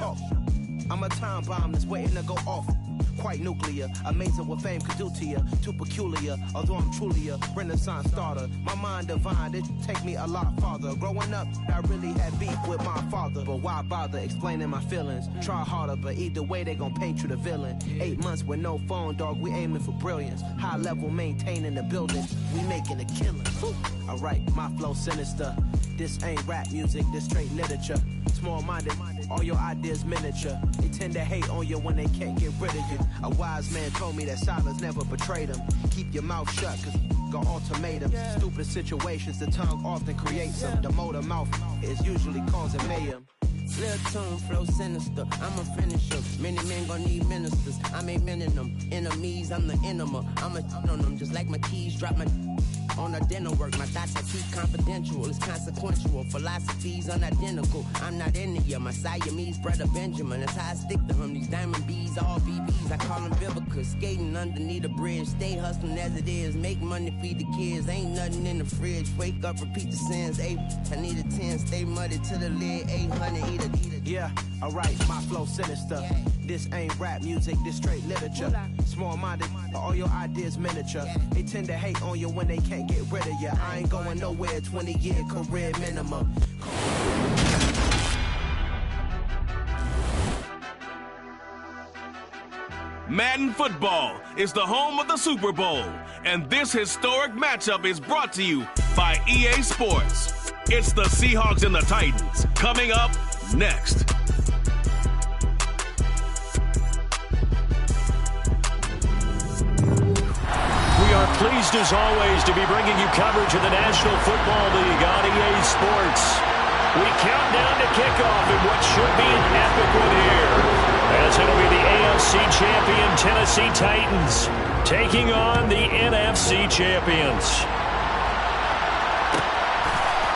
talk. I'm a time bomb that's waiting to go off. Quite nuclear, amazing what fame could do to you. Too peculiar, although I'm truly a renaissance starter. My mind divine, it take me a lot farther. Growing up, I really had beef with my father. But why bother explaining my feelings? Try harder, but either way they gon' paint you the villain. 8 months with no phone, dog, we aiming for brilliance. High level maintaining the building, we making a killing. Alright, my flow sinister. This ain't rap music, this straight literature. Small-minded, all your ideas miniature. They tend to hate on you when they can't get rid of you. A wise man told me that silence never betrayed him. Keep your mouth shut, cause got ultimatums. Stupid situations, the tongue often creates them. The motor mouth is usually causing mayhem. Little tune, flow sinister, I'm a finisher. Many men gon' need ministers, I'm a men in them. Enemies, I'm the enema. I'm a on them, just like my keys, drop my on the dinner work. My thoughts I keep confidential, it's consequential. Philosophies unidentical, I'm not into you. My Siamese brother Benjamin, that's how I stick to him. These diamond bees, all BBs, I call them Vivica. Skating underneath a bridge, stay hustling as it is. Make money, feed the kids, ain't nothing in the fridge. Wake up, repeat the sins, I need a 10, stay muddy to the lid, 800, eat it. Yeah, alright, my flow sinister. This ain't rap music, this straight literature. Small-minded, all your ideas miniature. They tend to hate on you when they can't get rid of you. I ain't going nowhere, 20-year career minimum. Madden Football is the home of the Super Bowl, and this historic matchup is brought to you by EA Sports. It's the Seahawks and the Titans, coming up next. We are pleased as always to be bringing you coverage of the National Football League on EA Sports. We count down to kickoff in what should be an epic one here, as it'll be the AFC champion Tennessee Titans taking on the NFC champions.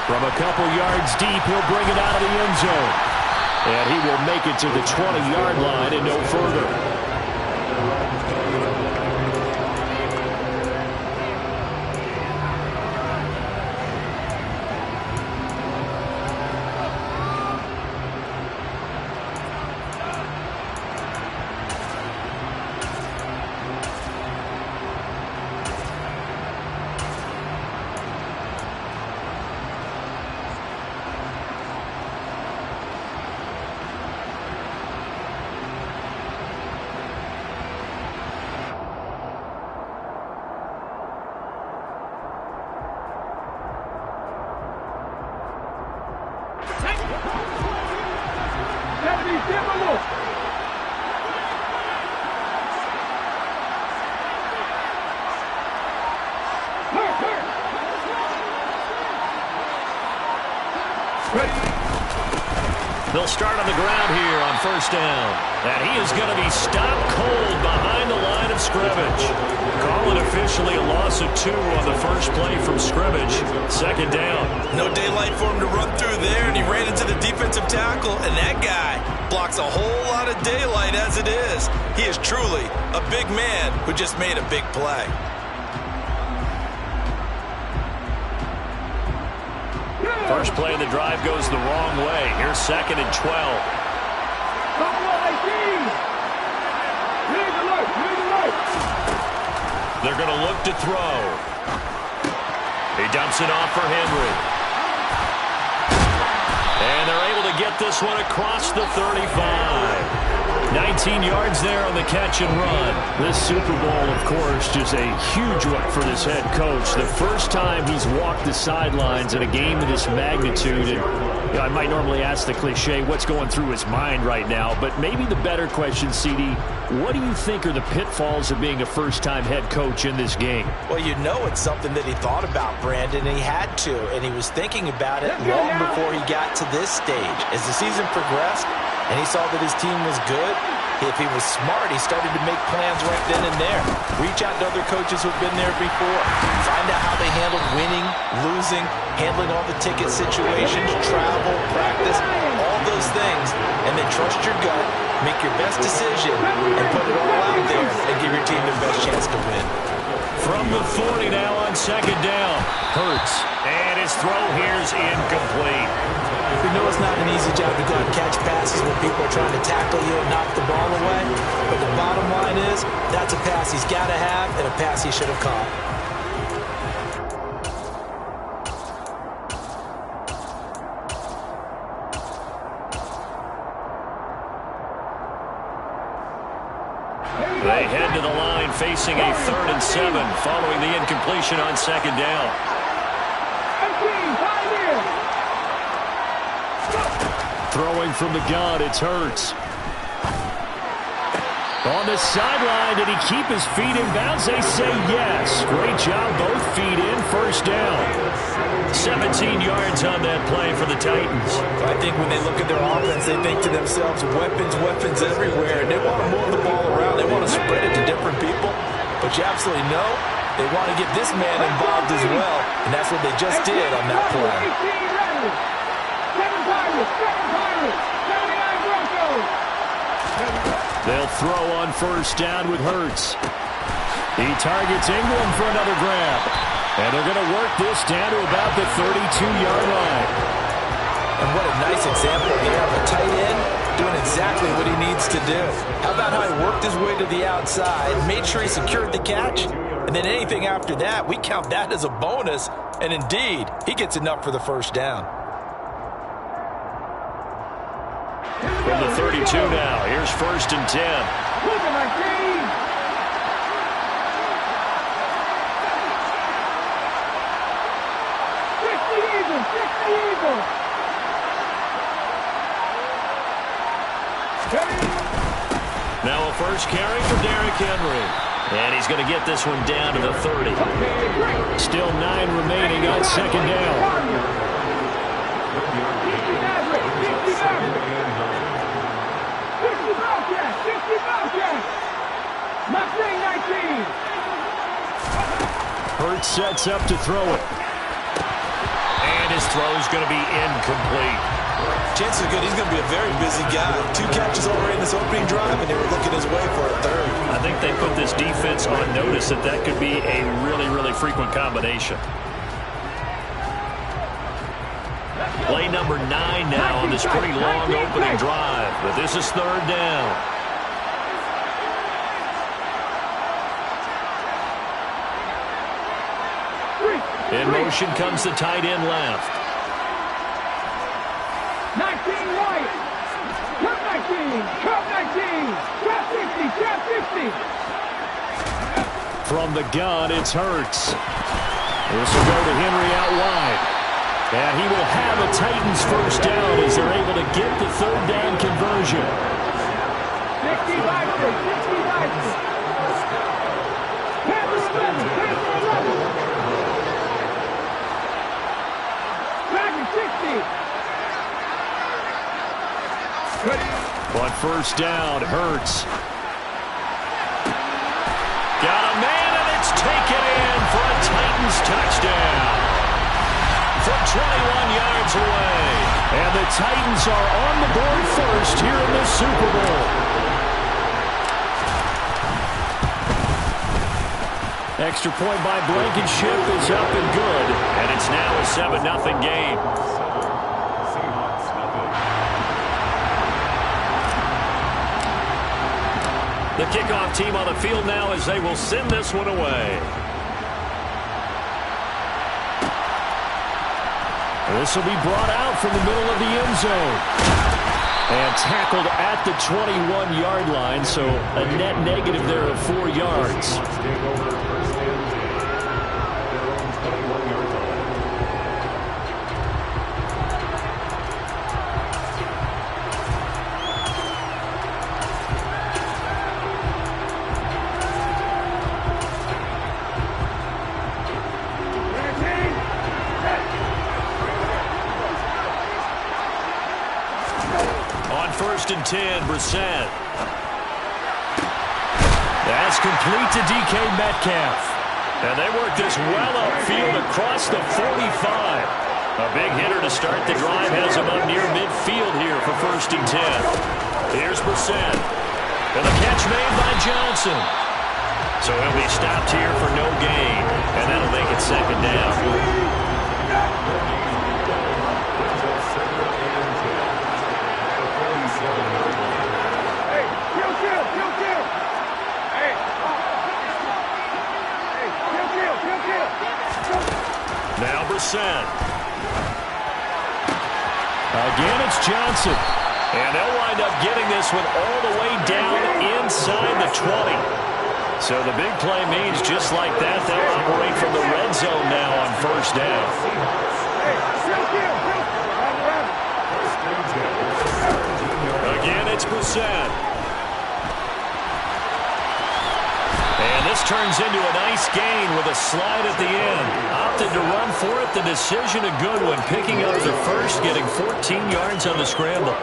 From a couple yards deep, he'll bring it out of the end zone. And he will make it to the 20-yard line and no further. They'll start on the ground here on first down. And he is going to be stopped cold behind the line of scrimmage. Call it officially a loss of 2 on the first play from scrimmage. Second down. No daylight for him to run through there, and he ran into the defensive tackle, and that guy blocks a whole lot of daylight as it is. He is truly a big man who just made a big play. First play of the drive goes the wrong way. Here's 2nd and 12. They're going to look to throw. He dumps it off for Henry. And they're able to get this one across the 35. 19 yards there on the catch and run. This Super Bowl, of course, is a huge one for this head coach. The first time he's walked the sidelines in a game of this magnitude. And I might normally ask the cliche, what's going through his mind right now? But maybe the better question, CD, what do you think are the pitfalls of being a first-time head coach in this game? Well, you know it's something that he thought about, Brandon, and he had to. And he was thinking about it long before he got to this stage. As the season progressed, and he saw that his team was good, if he was smart, he started to make plans right then and there. Reach out to other coaches who've been there before. Find out how they handled winning, losing, handling all the ticket situations, travel, practice, all those things. And then trust your gut, make your best decision, and put it all out there and give your team their best chance to win. From the 40 now on second down. Hurts. And his throw here is incomplete. We know it's not an easy job to go and catch passes when people are trying to tackle you and knock the ball away. But the bottom line is, that's a pass he's got to have and a pass he should have caught. They head to the line facing a 3rd and 7 following the incompletion on 2nd down. Throwing from the gun, it's Hurts. On the sideline, did he keep his feet in bounds? They say yes. Great job, both feet in, 1st down. 17 yards on that play for the Titans. I think when they look at their offense, they think to themselves, weapons everywhere. And they want to move the ball around. They want to spread it to different people. But you absolutely know they want to get this man involved as well. And that's what they just did on that play. They'll throw on 1st down with Hurts. He targets Ingram for another grab. And they're going to work this down to about the 32-yard line. And what a nice example here of a tight end doing exactly what he needs to do. How about how he worked his way to the outside, made sure he secured the catch, and then anything after that, we count that as a bonus. And indeed, he gets enough for the 1st down. From the 32 now, here's 1st and 10. Now a 1st carry for Derrick Henry. And he's going to get this one down to the 30. Still 9 remaining on 2nd down. Hurts sets up to throw it. And his throw is going to be incomplete. Chances are good he's going to be a very busy guy. 2 catches already in this opening drive, and they were looking his way for a 3rd. I think they put this defense on notice that that could be a really, really frequent combination. Play number 9 now on this pretty long opening drive. But this is 3rd down. In motion comes the tight end left. 19 right. Cut 19. Cut 19. Cut 50. Cut 50. From the gun, it's Hurts. This will go to Henry out wide. And he will have a Titans 1st down as they're able to get the 3rd down conversion. 60-60. On 1st down, Hurts. Got a man, and it's taken in for a Titans touchdown. From 21 yards away. And the Titans are on the board first here in the Super Bowl. Extra point by Blankenship is up and good. And it's now a 7-0 game. The kickoff team on the field now as they will send this one away. This will be brought out from the middle of the end zone. And tackled at the 21-yard line, so a net negative there of 4 yards. On 1st and 10, Brissett. That's complete to DK Metcalf. And they work this well upfield across the 45. A big hitter to start the drive has him up near midfield here for 1st and 10. Here's Brissett. And the catch made by Johnson. So he'll be stopped here for no gain. And that'll make it 2nd down. Again, it's Johnson. And they'll wind up getting this one all the way down inside the 20. So the big play means just like that, they'll operate from the red zone now on first down. Again, it's Brissett. And this turns into a nice gain with a slide at the end. Opted to run for it. The decision a good one. Picking up the first, getting 14 yards on the scramble.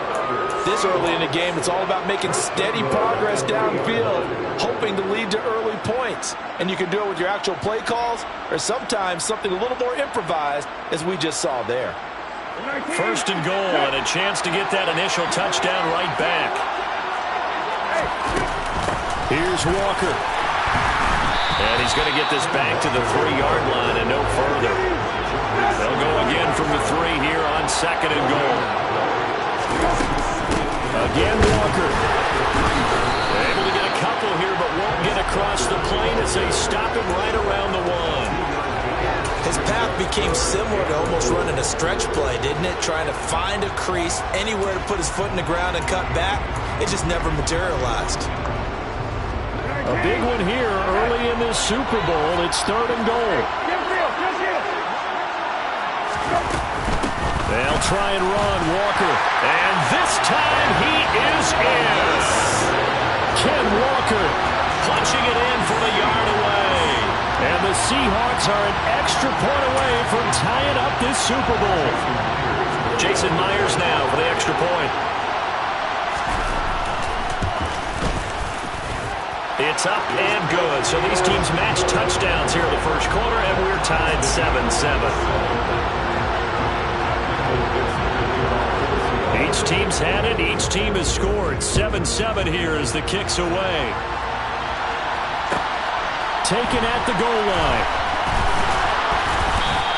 This early in the game, it's all about making steady progress downfield, hoping to lead to early points. And you can do it with your actual play calls or sometimes something a little more improvised, as we just saw there. First and goal, and a chance to get that initial touchdown right back. Here's Walker. And he's going to get this back to the 3-yard line and no further. They'll go again from the 3 here on second and goal. Again, Walker. Able to get a couple here, but won't get across the plane as they stop him right around the 1. His path became similar to almost running a stretch play, didn't it? Trying to find a crease, anywhere to put his foot in the ground and cut back. It just never materialized. A big one here early in this Super Bowl. It's third and goal. They'll try and run, Walker. And this time he is in. Ken Walker punching it in from a yard away. And the Seahawks are an extra point away from tying up this Super Bowl. Jason Myers now for the extra point. It's up and good. So these teams match touchdowns here in the first quarter, and we're tied 7-7. Each team's had it. Each team has scored. 7-7 here as the kick's away. Taken at the goal line.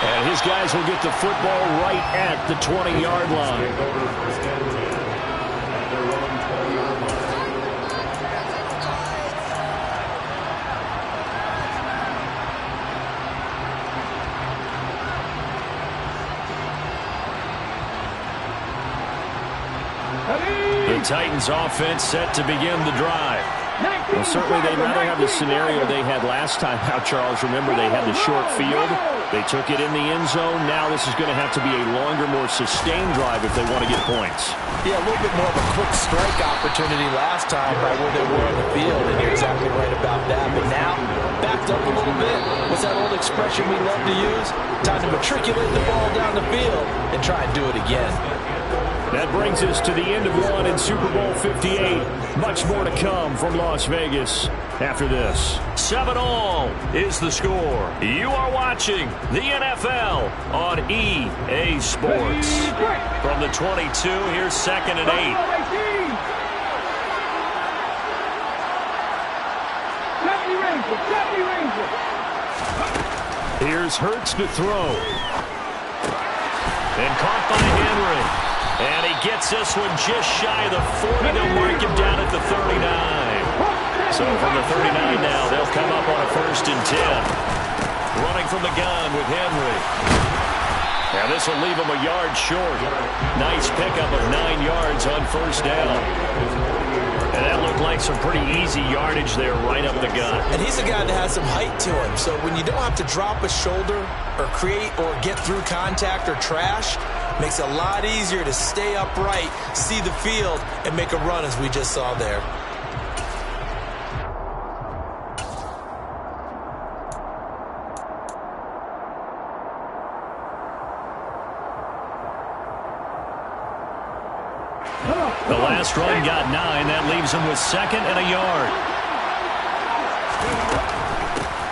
And his guys will get the football right at the 20-yard line. The Titans offense set to begin the drive. Well, certainly they'd rather have the scenario they had last time out, Charles. Remember, they had the short field. They took it in the end zone. Now this is going to have to be a longer, more sustained drive if they want to get points. Yeah, a little bit more of a quick strike opportunity last time by where they were on the field, and you're exactly right about that. But now, backed up a little bit. What's that old expression we love to use? Time to matriculate the ball down the field and try and do it again. That brings us to the end of one in Super Bowl 58. Much more to come from Las Vegas after this. 7-all is the score. You are watching the NFL on EA Sports. From the 22, here's second and 8. Here's Hurts to throw. And caught by Henry. And he gets this one just shy of the 40. They'll mark him down at the 39. So from the 39 now, they'll come up on a first and 10. Running from the gun with Henry. And this will leave him a yard short. Nice pickup of 9 yards on first down. And that looked like some pretty easy yardage there right up the gut. And he's a guy that has some height to him. So when you don't have to drop a shoulder or create or get through contact or trash, makes it a lot easier to stay upright, see the field, and make a run as we just saw there. The last run got 9. That leaves him with second and a yard.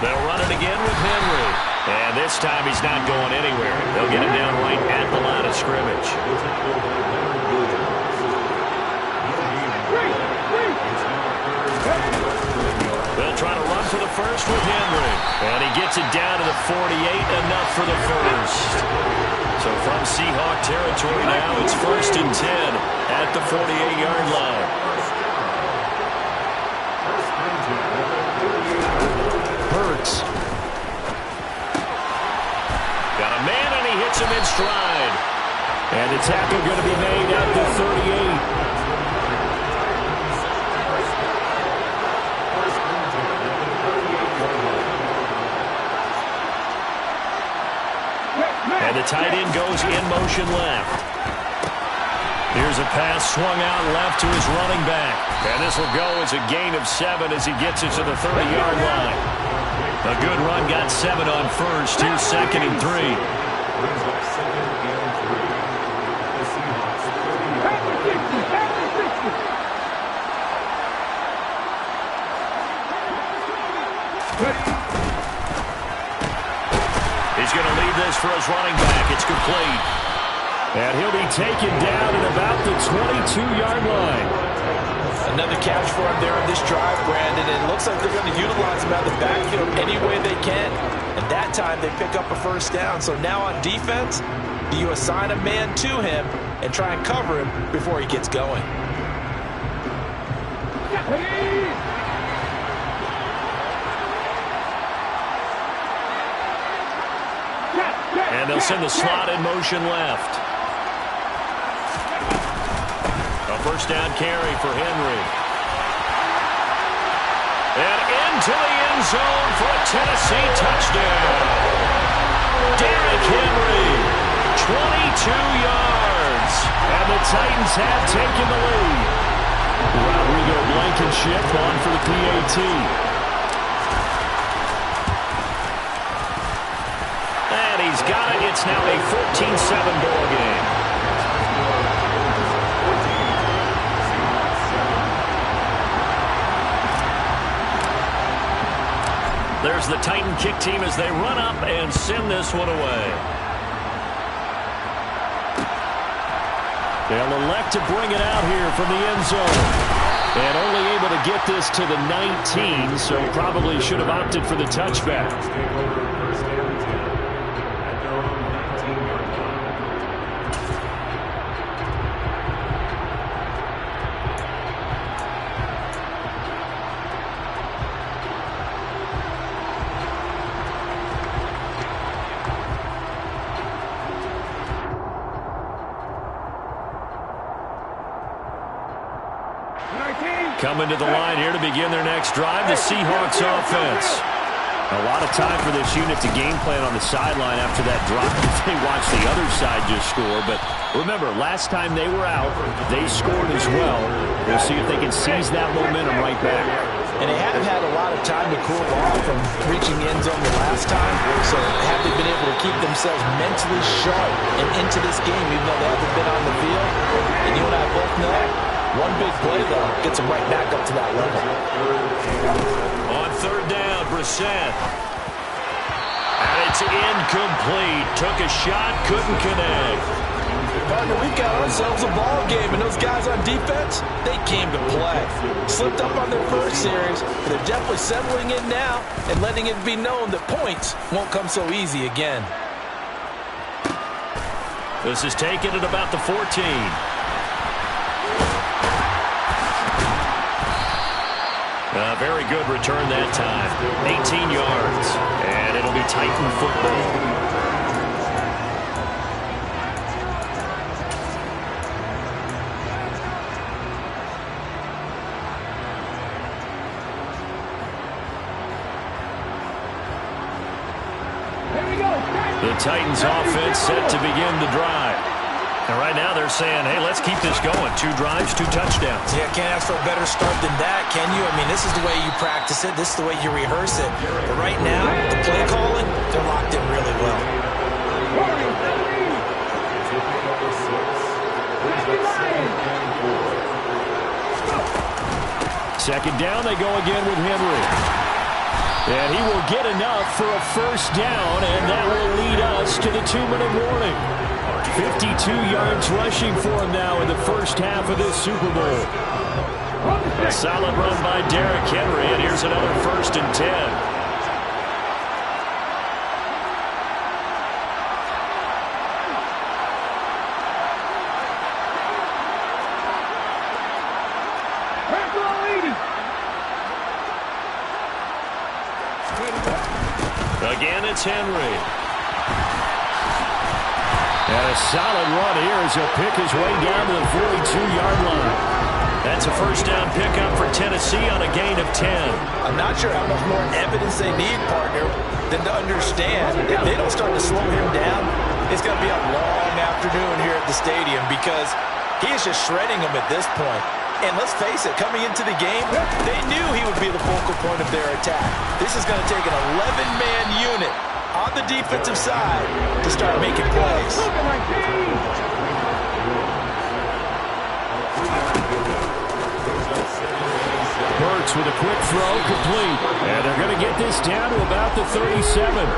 They'll run it again with Henry. And this time he's not going anywhere. They'll get him down right at the line of scrimmage. They'll try to run for the first with Henry. And he gets it down to the 48, enough for the first. So from Seahawk territory now, it's first and 10 at the 48-yard line. Hurts. Got a man, and the tackle going to be made at the 38. And the tight end goes in motion left. Here's a pass swung out left to his running back. And this will go as a gain of 7 as he gets it to the 30-yard line. A good run, got 7 on first. Here's 2nd and 3. He's going to lead this for his running back. It's complete. And he'll be taken down at about the 22-yard line. Another catch for him there on this drive, Brandon. And it looks like they're going to utilize him out of the backfield any way they can. And that time they pick up a first down. So now on defense, do you assign a man to him and try and cover him before he gets going? And they'll send the slot in motion left. A first down carry for Henry. And into the end zone for a Tennessee touchdown. Derrick Henry, 22 yards. And the Titans have taken the lead. Rodrigo Blankenship on for the PAT. He's got it. It's now a 14-7 ball game. There's the Titan kick team as they run up and send this one away. They'll elect to bring it out here from the end zone. And only able to get this to the 19, so probably should have opted for the touchback. Coming to the line here to begin their next drive, the Seahawks offense. A lot of time for this unit to game plan on the sideline after that drop. They watched the other side just score. But remember, last time they were out, they scored as well. We'll see if they can seize that momentum right back. And they haven't had a lot of time to cool off from reaching the end zone the last time. So have they been able to keep themselves mentally sharp and into this game, even though they haven't been on the field? And you and I both know, one big play, though, gets them right back up to that level. On third down, Brissett. And it's incomplete. Took a shot, couldn't connect. Partner, we've got ourselves a ball game, and those guys on defense, they came to play. Slipped up on their first series, but they're definitely settling in now and letting it be known that points won't come so easy again. This is taken at about the 14. A very good return that time. 18 yards. And it'll be Titan football. The Titans offense set to begin the drive. And right now they're saying, hey, let's keep this going. 2 drives, 2 touchdowns. Yeah, can't ask for a better start than that, can you? I mean, this is the way you practice it. This is the way you rehearse it. But right now, the play calling, they're locked in really well. Second down, they go again with Henry. And he will get enough for a first down, and that will lead us to the 2-minute warning. 52 yards rushing for him now in the first half of this Super Bowl. A solid run by Derrick Henry, and here's another 1st and 10. Again, it's Henry. And a solid run here as he'll pick his way down to the 42-yard line. That's a first down pickup for Tennessee on a gain of 10. I'm not sure how much more evidence they need, partner, than to understand if they don't start to slow him down, it's going to be a long afternoon here at the stadium because he is just shredding them at this point. And let's face it, coming into the game, they knew he would be the focal point of their attack. This is going to take an 11-man unit on the defensive side to start making plays. Burks with a quick throw, complete. And they're going to get this down to about the 37.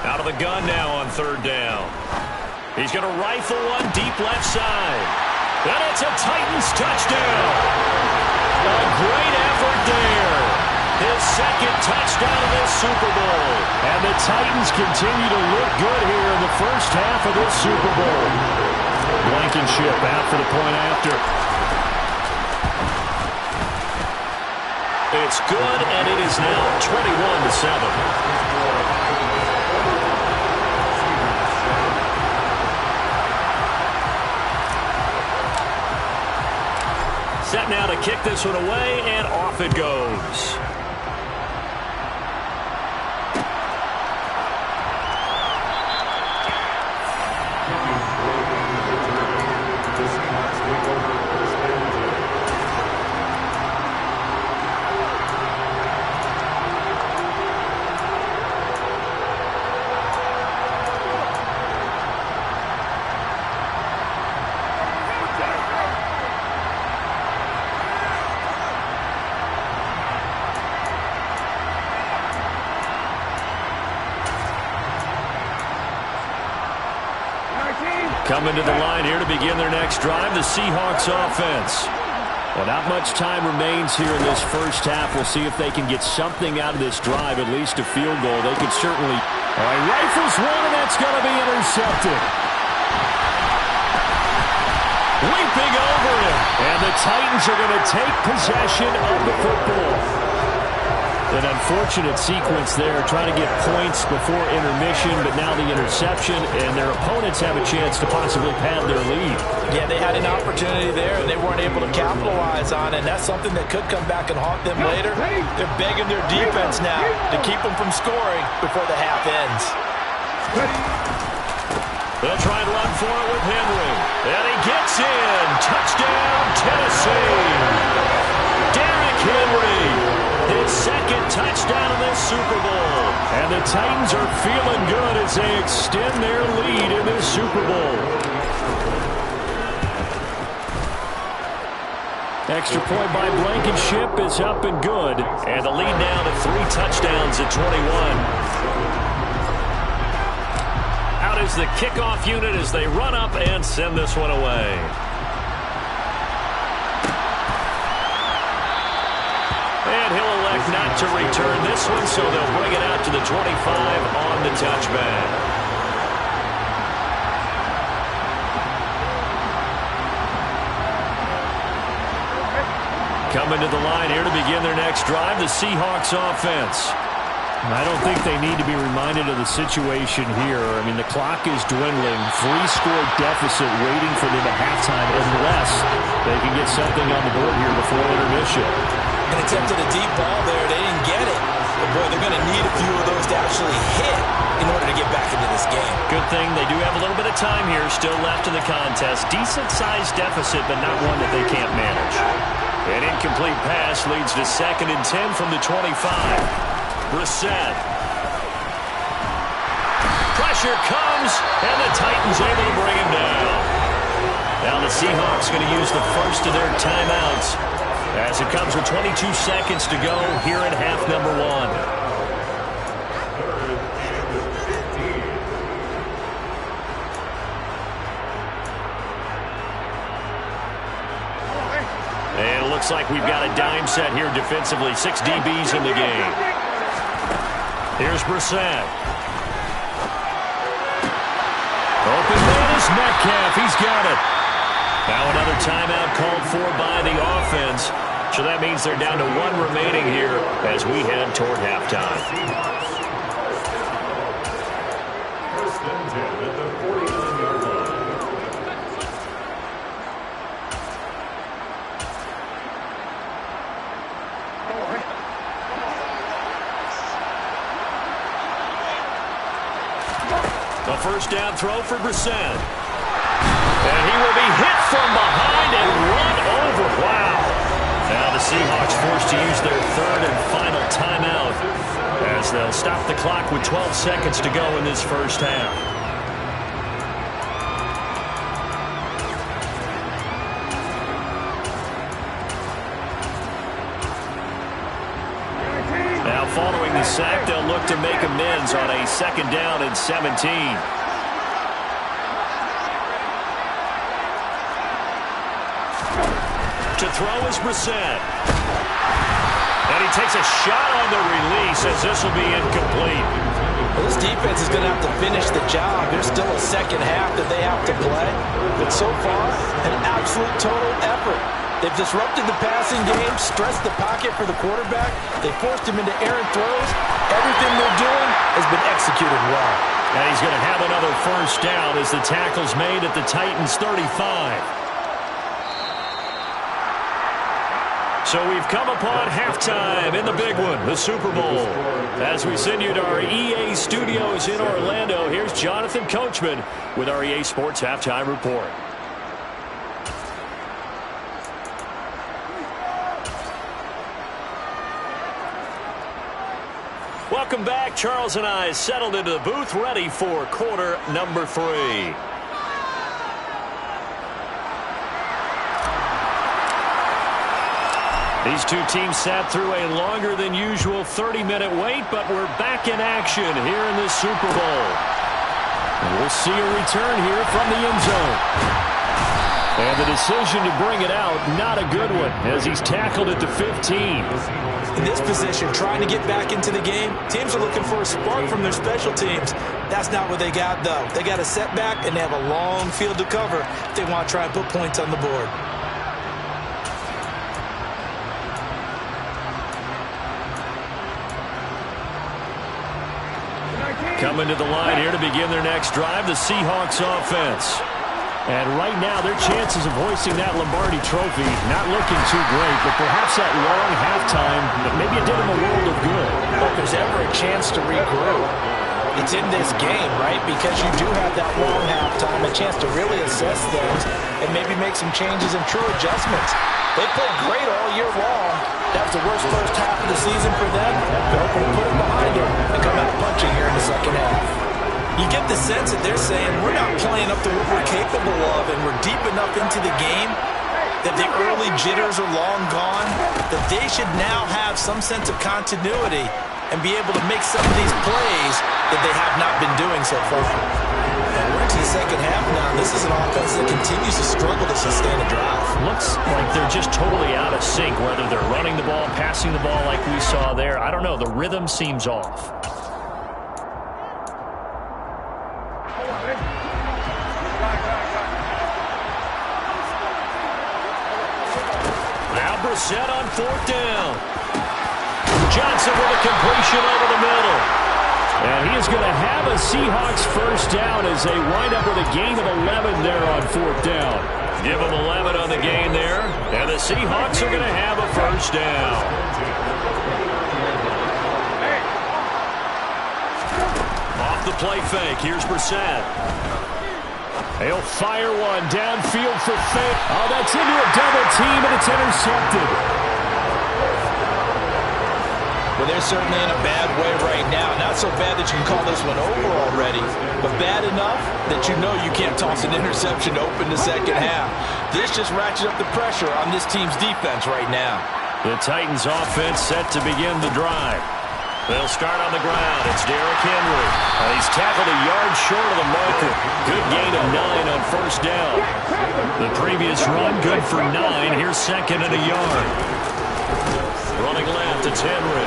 Out of the gun now on third down. He's going to rifle one deep left side. And it's a Titans touchdown. A great effort there. His second touchdown of this Super Bowl. And the Titans continue to look good here in the first half of this Super Bowl. Blankenship out for the point after. It's good, and it is now 21-7. Set now to kick this one away, and off it goes. Coming to the line here to begin their next drive, the Seahawks offense. Well, not much time remains here in this first half. We'll see if they can get something out of this drive, at least a field goal. They could certainly... All right, rifles one, and that's going to be intercepted. Leaping over him. And the Titans are going to take possession of the football. An unfortunate sequence there, trying to get points before intermission, but now the interception, and their opponents have a chance to possibly pad their lead. Yeah, they had an opportunity there, and they weren't able to capitalize on it, and that's something that could come back and haunt them later. They're begging their defense now to keep them from scoring before the half ends. They'll try and run for it with Henry, and he gets in. Touchdown, Tennessee. Derrick Henry. His second touchdown of this Super Bowl. And the Titans are feeling good as they extend their lead in this Super Bowl. Extra point by Blankenship is up and good. And the lead now to 3 touchdowns at 21. Out is the kickoff unit as they run up and send this one away. And he'll elect not to return this one, so they'll bring it out to the 25 on the touchback. Coming to the line here to begin their next drive, the Seahawks offense. I don't think they need to be reminded of the situation here. I mean, the clock is dwindling. 3-score deficit waiting for them at halftime unless they can get something on the board here before intermission. And attempted a deep ball there. They didn't get it. But, boy, they're going to need a few of those to actually hit in order to get back into this game. Good thing they do have a little bit of time here still left in the contest. Decent-sized deficit, but not one that they can't manage. An incomplete pass leads to 2nd and 10 from the 25. Brissett. Pressure comes, and the Titans able to bring him down. Now the Seahawks going to use the first of their timeouts as it comes with 22 seconds to go here in half number 1. And looks like we've got a dime set here defensively. 6 DBs in the game. Here's Brissett. Open man is Metcalf. He's got it. Now another timeout called for by the offense. So that means they're down to 1 remaining here as we head toward halftime. A first down throw for Brissett. And he will be hit from behind and run over. Wow. Now the Seahawks forced to use their 3rd and final timeout as they'll stop the clock with 12 seconds to go in this first half. Now following the sack, they'll look to make amends on a 2nd down and 17. To throw is Brissett. And he takes a shot on the release as this will be incomplete. Well, this defense is going to have to finish the job. There's still a second half that they have to play. But so far, an absolute total effort. They've disrupted the passing game, stressed the pocket for the quarterback. They forced him into errant throws. Everything they're doing has been executed well. And he's going to have another first down as the tackle's made at the Titans' 35. So we've come upon halftime in the big one, the Super Bowl. As we send you to our EA studios in Orlando, here's Jonathan Coachman with our EA Sports Halftime Report. Welcome back. Charles and I settled into the booth, ready for quarter number 3. These two teams sat through a longer than usual 30-minute wait, but we're back in action here in the Super Bowl. And we'll see a return here from the end zone. And the decision to bring it out, not a good one, as he's tackled at the 15. In this position, trying to get back into the game, teams are looking for a spark from their special teams. That's not what they got, though. They got a setback, and they have a long field to cover if they want to try and put points on the board. Coming to the line here to begin their next drive, the Seahawks offense. And right now, their chances of hoisting that Lombardi trophy not looking too great, but perhaps that long halftime, maybe it did them a world of good. If there's ever a chance to regroup, it's in this game, right? Because you do have that long halftime, a chance to really assess things and maybe make some changes and true adjustments. They played great all year long. That was the worst first half of the season for them. They're hoping to put it behind them and come out punching here in the second half. You get the sense that they're saying we're not playing up to what we're capable of, and we're deep enough into the game that the early jitters are long gone, that they should now have some sense of continuity and be able to make some of these plays that they have not been doing so far. And we're into the second half now. This is an offense that continues to struggle to sustain a drive. Looks like they're just totally out of sync, whether they're running the ball, passing the ball like we saw there. I don't know. The rhythm seems off. Now Brissett on 4th down. Johnson with a completion over the middle. And he is going to have a Seahawks first down as they wind up with a gain of 11 there on 4th down. Give them 11 on the gain there. And the Seahawks are going to have a first down. Off the play fake. Here's Brissett. He'll fire one downfield for fake. Oh, that's into a double team, and it's intercepted. Well, they're certainly in a bad way right now. Not so bad that you can call this one over already, but bad enough that you know you can't toss an interception to open the second half. This just ratchets up the pressure on this team's defense right now. The Titans offense set to begin the drive. They'll start on the ground. It's Derrick Henry. He's tackled a yard short of the marker. Good gain of 9 on first down. The previous run, good for 9. Here's second and a yard. Running left, it's Henry.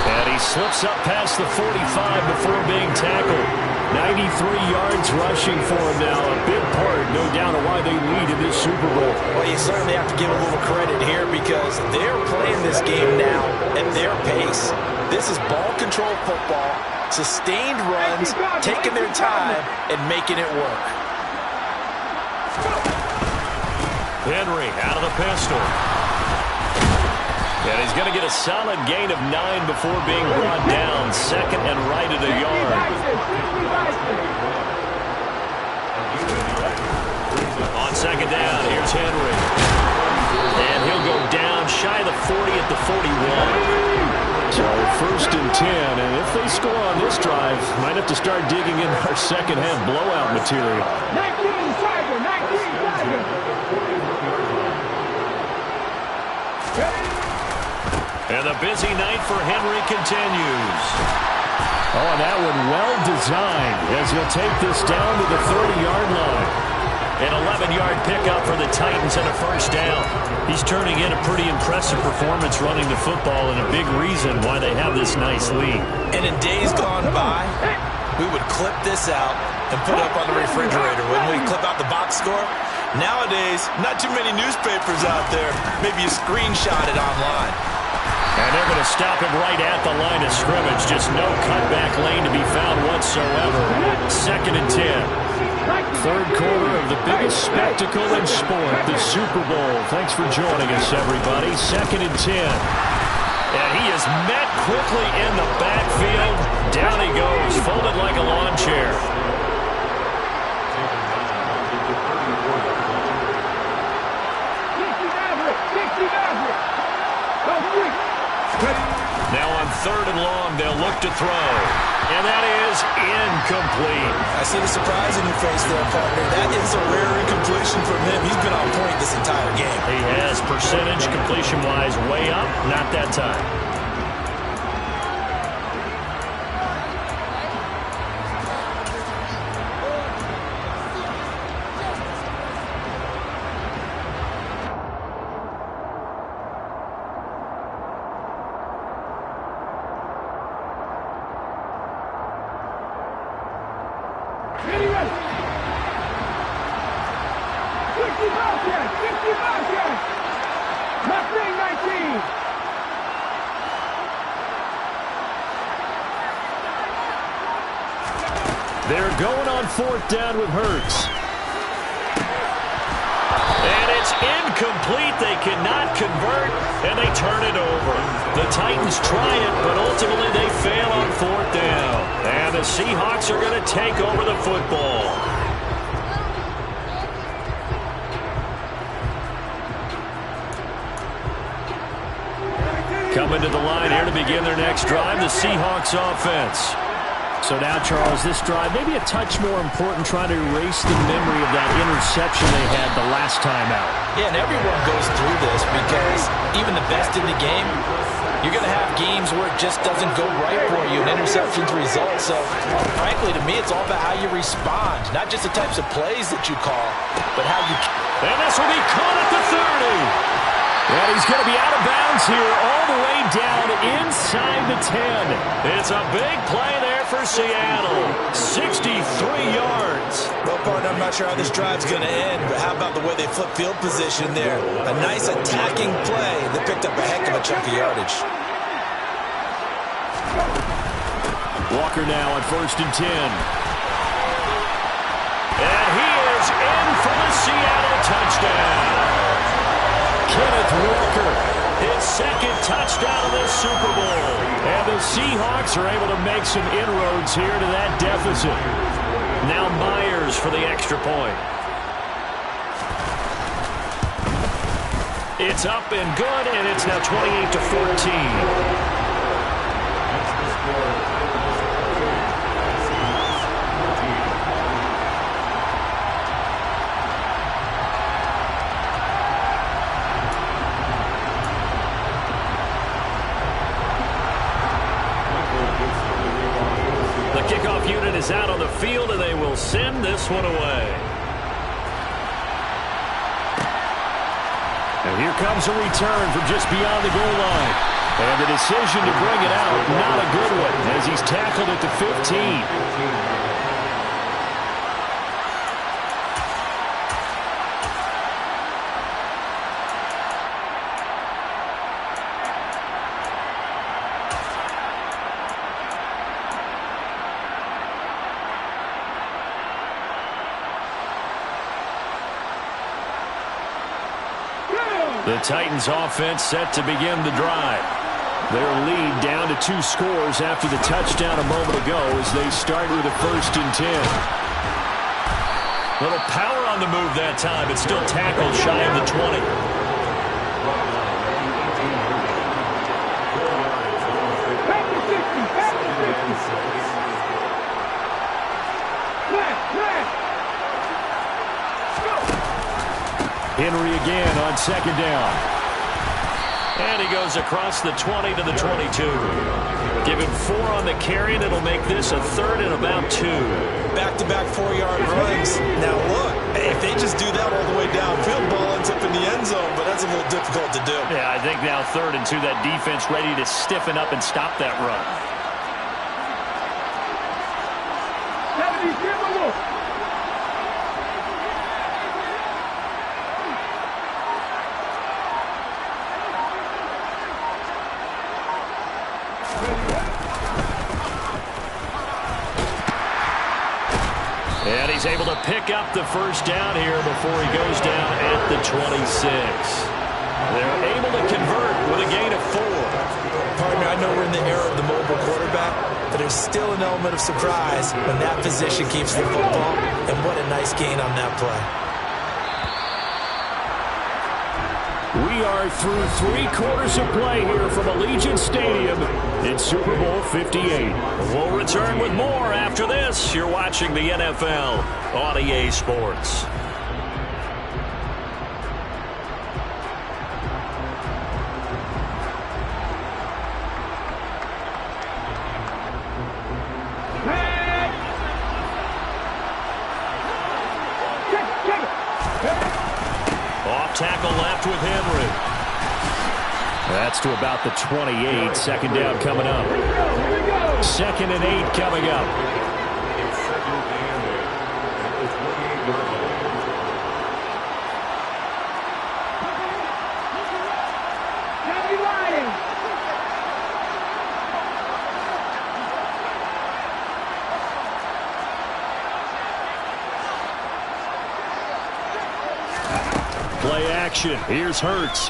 And he slips up past the 45 before being tackled. 93 yards rushing for him now. A big part, no doubt, of why they lead in this Super Bowl. Well, you certainly have to give a little credit here because they're playing this game now at their pace. This is ball control football, sustained runs, taking their time, and making it work. Henry out of the pistol. And he's going to get a solid gain of 9 before being brought down. Second and right at a yard. On second down, here's Henry. And he'll go down shy of the 40 at the 41. So first and 10, and if they score on this drive, might have to start digging in our second half blowout material. 19 Tiger, 19 Tiger. And the busy night for Henry continues. Oh, and that one well designed as he'll take this down to the 30-yard line. An 11-yard pickup for the Titans and a first down. He's turning in a pretty impressive performance running the football and a big reason why they have this nice lead. And in days gone by, we would clip this out and put it up on the refrigerator. When we clip out the box score, nowadays, not too many newspapers out there. Maybe you screenshot it online. And they're going to stop him right at the line of scrimmage. Just no cutback lane to be found whatsoever. Second and 10. Third quarter of the biggest spectacle in sport, the Super Bowl. Thanks for joining us, everybody. Second and 10. And he is met quickly in the backfield. Down he goes, folded like a lawn chair. Now on third and long, they'll look to throw. And that is incomplete. I see the surprise in your face there, partner. That is a rare incompletion from him. He's been on point this entire game. He has percentage completion-wise way up. Not that time. They're going on fourth down with Hurts. And it's incomplete. They cannot convert, and they turn it over. The Titans try it, but ultimately they fail on fourth down. And the Seahawks are going to take over the football. Coming to the line here to begin their next drive, the Seahawks offense. So now, Charles, this drive may be a touch more important, trying to erase the memory of that interception they had the last time out. Yeah, and everyone goes through this because even the best in the game, you're going to have games where it just doesn't go right for you, and interceptions result. So, frankly, to me, it's all about how you respond, not just the types of plays that you call, but how you... And this will be caught at the 30. And he's going to be out of bounds here all the way down inside the 10. It's a big play there for Seattle. 63 yards. Well, partner, I'm not sure how this drive's going to end, but how about the way they flip field position there? A nice attacking play that picked up a heck of a chunk of yardage. Walker now on first and 10. And he is in for the Seattle touchdown. Kenneth Walker, his second touchdown of this Super Bowl. And the Seahawks are able to make some inroads here to that deficit. Now Myers for the extra point. It's up and good, and it's now 28-14. Is out out on the field, and they will send this one away. And here comes a return from just beyond the goal line. And the decision to bring it out, not a good one, as he's tackled at the 15. The Titans offense set to begin the drive. Their lead down to 2 scores after the touchdown a moment ago as they start with a 1st and 10. Little power on the move that time. It's still tackled shy of the 20. Henry again on 2nd down. And he goes across the 20 to the 22. Give him 4 on the carry, and it'll make this a 3rd and about 2. Back-to-back 4-yard runs. Now, look, if they just do that all the way downfield, ball ends up in the end zone, but that's a little difficult to do. Yeah, I think now 3rd and 2, that defense ready to stiffen up and stop that run. And he's able to pick up the 1st down here before he goes down at the 26. They're able to convert with a gain of 4. Partner, I know we're in the era of the mobile quarterback, but there's still an element of surprise when that position keeps the football, and what a nice gain on that play. We are through 3 quarters of play here from Allegiant Stadium in Super Bowl 58. We'll return with more after this. You're watching the NFL on EA Sports. Tackle left with Henry. That's to about the 28. 2nd down coming up. 2nd and 8 coming up. Play action. Here's Hurts.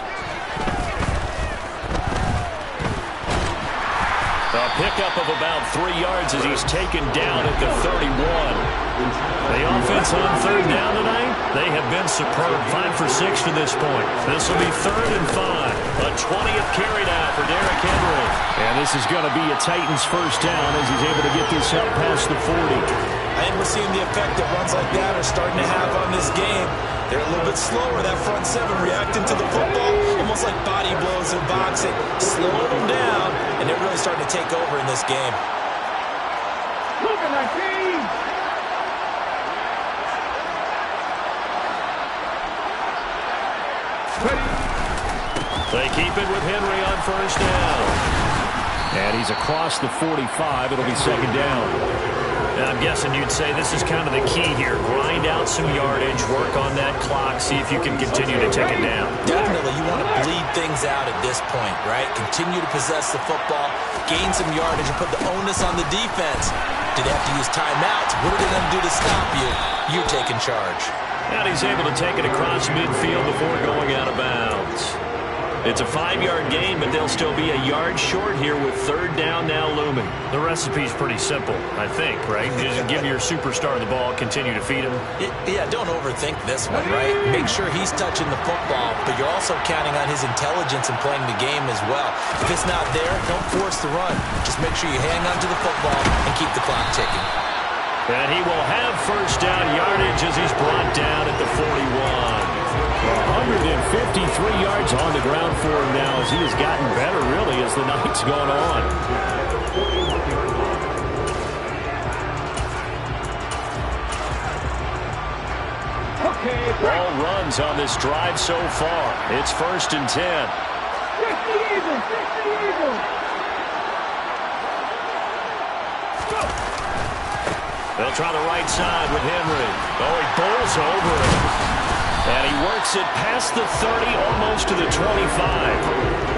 A pickup of about 3 yards as he's taken down at the 31. The offense on 3rd down tonight, they have been superb. 5 for 6 to this point. This will be 3rd and 5. A 20th carry now for Derrick Henry. And this is going to be a Titans 1st down as he's able to get this up past the 40. And we're seeing the effect that runs like that are starting to have on this game. They're a little bit slower, that front 7 reacting to the football, almost like body blows in boxing, slowing them down, and they're really starting to take over in this game. Look at that team! They keep it with Henry on 1st down. And he's across the 45. It'll be 2nd down. And I'm guessing you'd say this is kind of the key here. Grind out some yardage, work on that clock, see if you can continue to take it down. Definitely. You want to bleed things out at this point, right? Continue to possess the football, gain some yardage, and put the onus on the defense. Do they have to use timeouts? What are they going to do to stop you? You're taking charge. And he's able to take it across midfield before going out of bounds. It's a 5-yard gain, but they'll still be a yard short here with 3rd down now looming. The recipe's pretty simple, I think, right? Just give your superstar the ball, continue to feed him. Yeah, don't overthink this one, right? Make sure he's touching the football, but you're also counting on his intelligence in playing the game as well. If it's not there, don't force the run. Just make sure you hang on to the football and keep the clock ticking. And he will have 1st down yardage as he's brought down at the 41. 153 yards on the ground for him now as he has gotten better, really, as the night's gone on. All runs on this drive so far. It's 1st and 10. 60 Eagles, 60 Eagles. They'll try the right side with Henry. Oh, he bowls over it. And he works it past the 30, almost to the 25.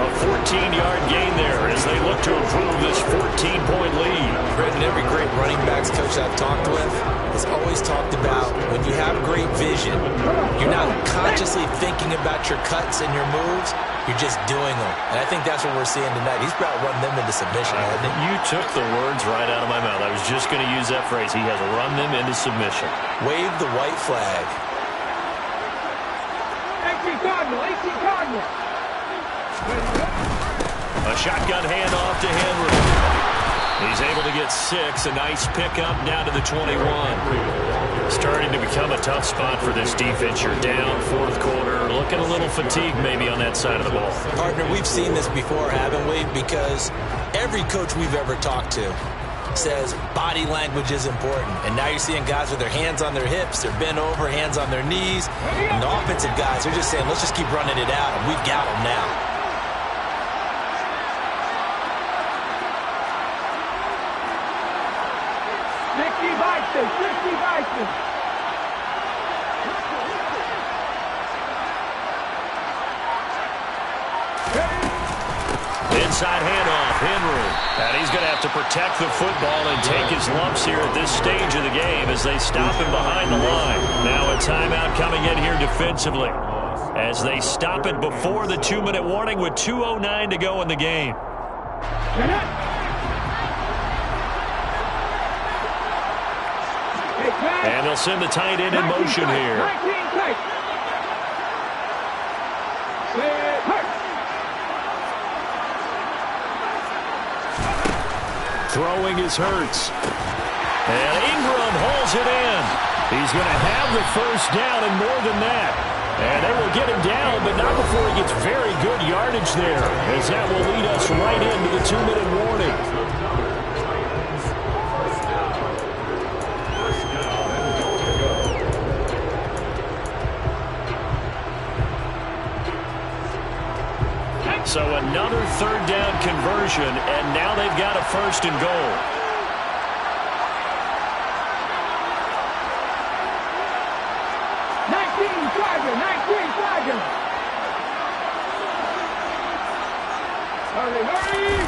A 14-yard gain there as they look to improve this 14-point lead. Brendan, every great running backs coach I've talked with has always talked about when you have great vision, you're not consciously thinking about your cuts and your moves, you're just doing them. And I think that's what we're seeing tonight. He's about to run them into submission, hasn't he? You took the words right out of my mouth. I was just going to use that phrase. He has run them into submission. Wave the white flag. Cardinal. A shotgun handoff to Henry. He's able to get 6. A nice pickup down to the 21. Starting to become a tough spot for this defense. You're down 4th quarter. Looking a little fatigued maybe on that side of the ball. Partner, we've seen this before, haven't we? Because every coach we've ever talked to says body language is important. And now you're seeing guys with their hands on their hips, they're bent over, hands on their knees. And the offensive guys are just saying, let's just keep running it out, and we've got them now. Inside handoff, Henry. And he's going to have to protect the football and take his lumps here at this stage of the game as they stop him behind the line. Now a timeout coming in here defensively as they stop it before the 2-minute warning with 2:09 to go in the game. And they'll send the tight end in motion here. Throwing is Hurts. And Ingram hauls it in. He's going to have the first down and more than that. And they will get him down, but not before he gets very good yardage there, as that will lead us right into the 2-minute warning. So another 3rd down conversion, and now they've got a 1st and goal. Hurry!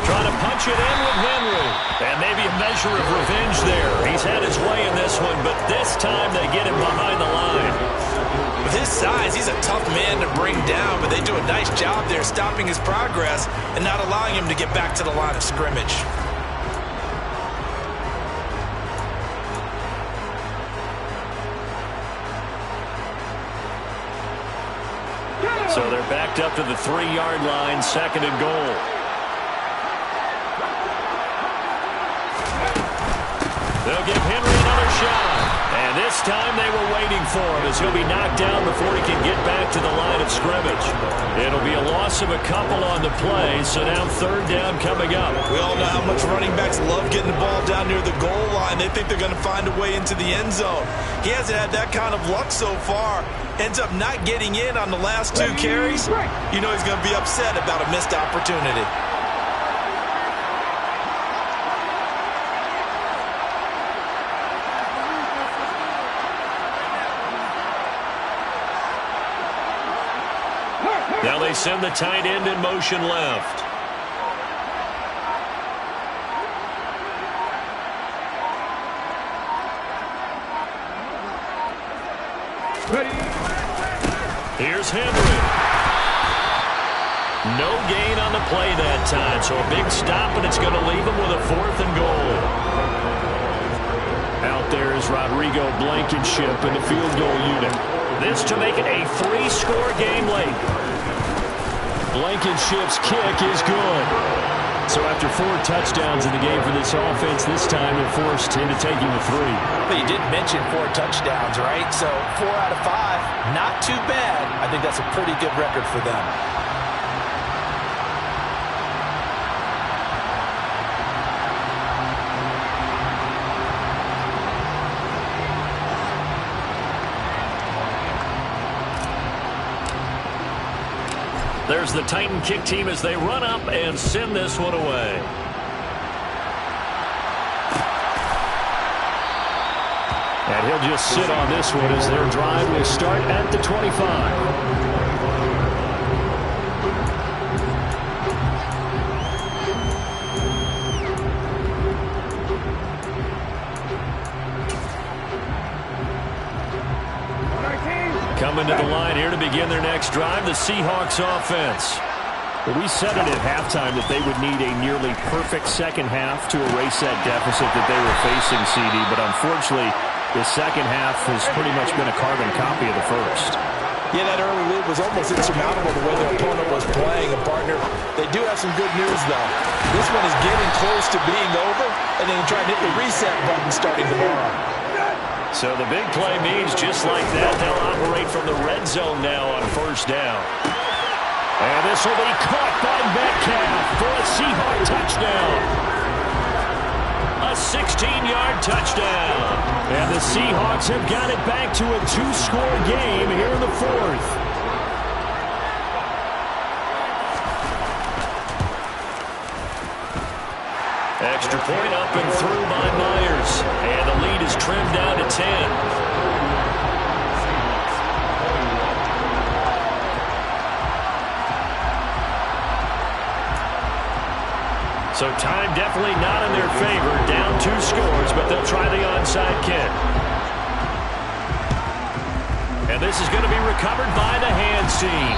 Trying to punch it in with Henry. And maybe a measure of revenge there. He's had his way in this one, but this time they get him behind the line. With his size, he's a tough man to bring down, but they do a nice job there stopping his progress and not allowing him to get back to the line of scrimmage. So they're backed up to the 3-yard line, 2nd and goal. They'll give Henry another shot. And this time they were waiting for him as he'll be knocked down before he can get back to the line of scrimmage. It'll be a loss of a couple on the play, so now 3rd down coming up. We all know how much running backs love getting the ball down near the goal line. They think they're going to find a way into the end zone. He hasn't had that kind of luck so far. Ends up not getting in on the last 2 carries. You know he's going to be upset about a missed opportunity. Now they send the tight end in motion left. Here's Henry. No gain on the play that time, so a big stop, and it's going to leave him with a 4th and goal. Out there is Rodrigo Blankenship in the field goal unit. This to make it a 3-score game late. Blankenship's kick is good. So after 4 touchdowns in the game for this offense, this time they're forced into taking the 3. But you did mention 4 touchdowns, right? So 4 out of 5, not too bad. I think that's a pretty good record for them. There's the Titan kick team as they run up and send this one away. And he'll just sit on this one as their drive will start at the 25. Coming to the line here to begin their next drive, the Seahawks offense. We said it at halftime that they would need a nearly perfect second half to erase that deficit that they were facing, CD, but unfortunately, the second half has pretty much been a carbon copy of the first. Yeah, that early lead was almost insurmountable the way their opponent was playing. And partner, they do have some good news, though. This one is getting close to being over, and then try and hit the reset button starting tomorrow. So the big play means just like that, they'll operate from the red zone now on first down. And this will be caught by Metcalf for a Seahawk touchdown. A 16-yard touchdown. And the Seahawks have got it back to a 2-score game here in the fourth. Extra point up and through by Myers. And the lead is trimmed down to 10. So time definitely not in their favor. Down 2 scores, but they'll try the onside kick. And this is going to be recovered by the hands team.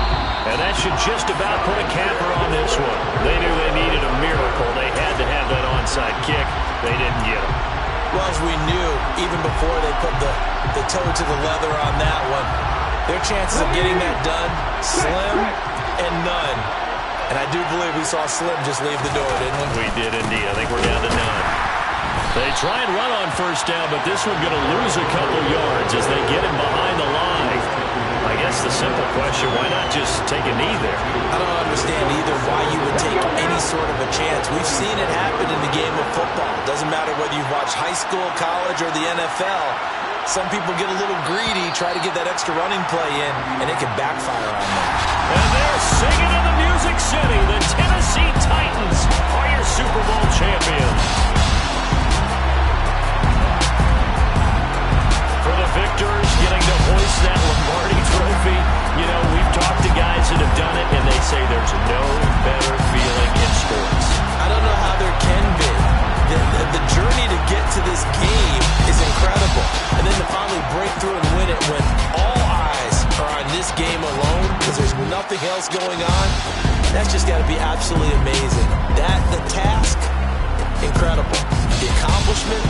And that should just about put a capper on this one. They knew they needed a miracle. They had to have that onside kick. They didn't get it. Well, as we knew, even before they put the toe to the leather on that one, their chances of getting that done, slim and none. And I do believe we saw Slim just leave the door, didn't we? We did indeed. I think we're down to none. They try and run on first down, but this one going to lose a couple yards as they get him behind the line. I guess the simple question, why not just take a knee there? I don't understand either why you would take any sort of a chance. We've seen it happen in the game of football. Doesn't matter whether you've watched high school, college, or the NFL. Some people get a little greedy, try to get that extra running play in, and it can backfire on them. And they're singing in the Music City. The Tennessee Titans are your Super Bowl champions. For the victors, getting to hoist that Lombardi trophy. You know, we've talked to guys that have done it, and they say there's no better feeling in sports. I don't know how there can be. The journey to get to this game is incredible. And then to finally break through and win it when all eyes are on this game alone because there's nothing else going on, that's just got to be absolutely amazing. The task, incredible. The accomplishment,